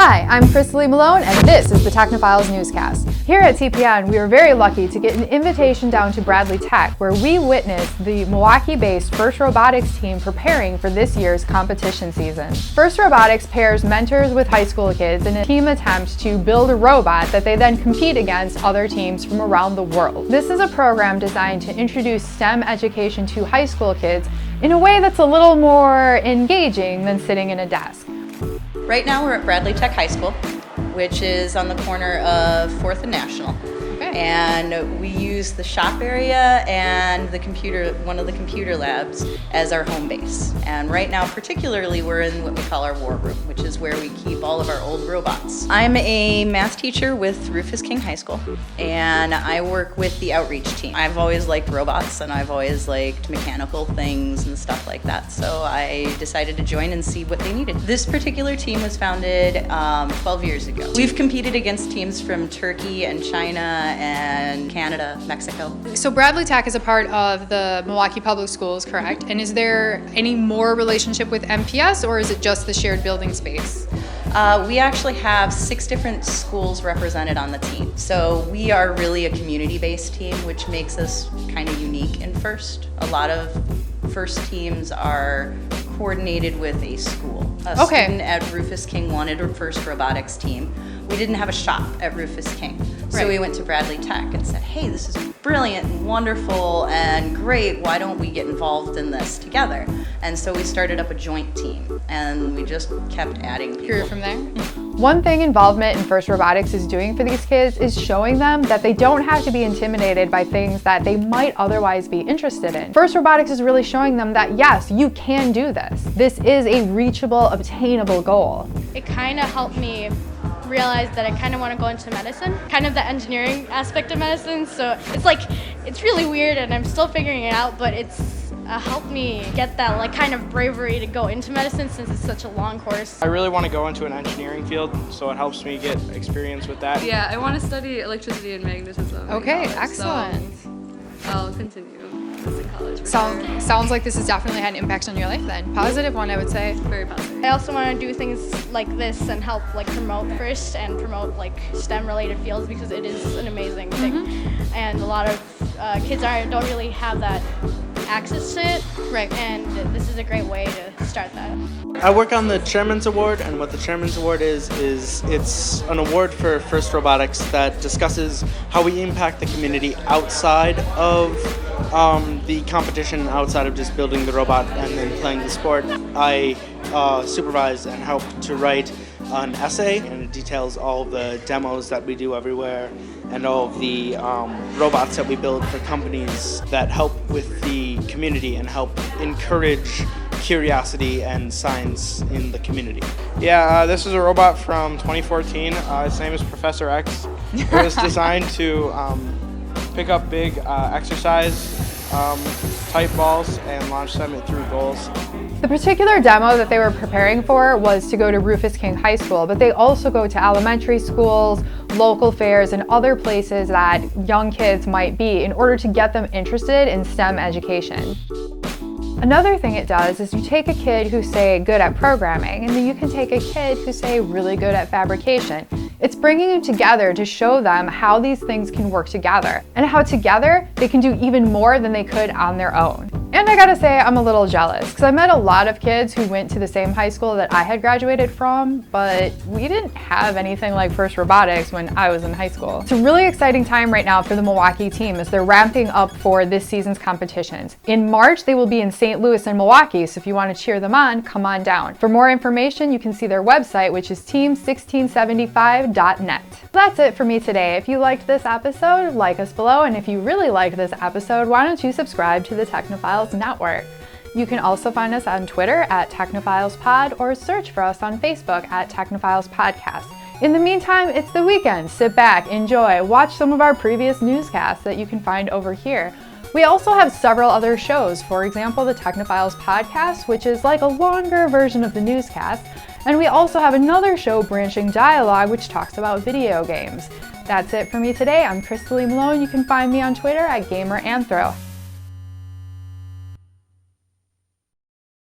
Hi, I'm Krista-Lee Malone, and this is the Technophiles Newscast. Here at TPN, we were very lucky to get an invitation down to Bradley Tech, where we witnessed the Milwaukee-based FIRST Robotics team preparing for this year's competition season. FIRST Robotics pairs mentors with high school kids in a team attempt to build a robot that they then compete against other teams from around the world. This is a program designed to introduce STEM education to high school kids in a way that's a little more engaging than sitting in a desk. Right now we're at Bradley Tech High School, which is on the corner of 4th and National. Okay. And we use the shop area and one of the computer labs as our home base. And right now particularly we're in what we call our war room, which is where we keep all of our old robots. I'm a math teacher with Rufus King High School, and I work with the outreach team. I've always liked robots and I've always liked mechanical things and stuff like that, so I decided to join and see what they needed. This particular team was founded 12 years ago. We've competed against teams from Turkey and China and Canada, Mexico. So Bradley Tech is a part of the Milwaukee Public Schools, correct? And is there any more relationship with MPS, or is it just the shared building space? We actually have 6 different schools represented on the team. So we are really a community-based team, which makes us kind of unique in FIRST. A lot of FIRST teams are coordinated with a school. A student at Rufus King wanted a FIRST Robotics team. We didn't have a shop at Rufus King. So we went to Bradley Tech and said, hey, this is brilliant and wonderful and great. Why don't we get involved in this together? And so we started up a joint team, and we just kept adding people. Grew from there? One thing involvement in FIRST Robotics is doing for these kids is showing them that they don't have to be intimidated by things that they might otherwise be interested in. FIRST Robotics is really showing them that yes, you can do this. This is a reachable, obtainable goal. It kind of helped me realize that I kind of want to go into medicine, kind of the engineering aspect of medicine. So it's really weird and I'm still figuring it out, but it's helped me get that kind of bravery to go into medicine since it's such a long course. I really want to go into an engineering field, so it helps me get experience with that. Yeah, I want to study electricity and magnetism. Okay, excellent. So I'll continue this in college. Sounds like this has definitely had an impact on your life then. Positive one, I would say. Very positive. I also want to do things like this and help promote FIRST and promote STEM related fields, because it is an amazing thing. And a lot of kids don't really have that access to it. Right. And this is a great way to start that. I work on the Chairman's Award, and what the Chairman's Award is it's an award for FIRST Robotics that discusses how we impact the community outside of the competition, outside of just building the robot and then playing the sport. I supervise and help to write an essay, and it details all the demos that we do everywhere and all of the robots that we build for companies that help with the community and help encourage curiosity and science in the community. Yeah, this is a robot from 2014. Its name is Professor X. It was designed to pick up big exercise type balls and launch them through goals. The particular demo that they were preparing for was to go to Rufus King High School, but they also go to elementary schools, local fairs, and other places that young kids might be in order to get them interested in STEM education. Another thing it does is you take a kid who's, say, good at programming, and then you can take a kid who's, say, really good at fabrication. It's bringing them together to show them how these things can work together, and how together they can do even more than they could on their own. And I gotta say, I'm a little jealous, because I met a lot of kids who went to the same high school that I had graduated from, but we didn't have anything like FIRST Robotics when I was in high school. It's a really exciting time right now for the Milwaukee team as they're ramping up for this season's competitions. In March, they will be in St. Louis and Milwaukee, so if you want to cheer them on, come on down. For more information, you can see their website, which is team1675.net. That's it for me today. If you liked this episode, like us below, and if you really liked this episode, why don't you subscribe to the Technophiles Network. You can also find us on Twitter at TechnopilesPod, or search for us on Facebook at Technophiles Podcast. In the meantime, it's the weekend. Sit back, enjoy, watch some of our previous newscasts that you can find over here. We also have several other shows, for example, the Technophiles Podcast, which is like a longer version of the newscast, and we also have another show, Branching Dialogue, which talks about video games. That's it for me today. I'm Krista-Lee Malone. You can find me on Twitter at GamerAnthro.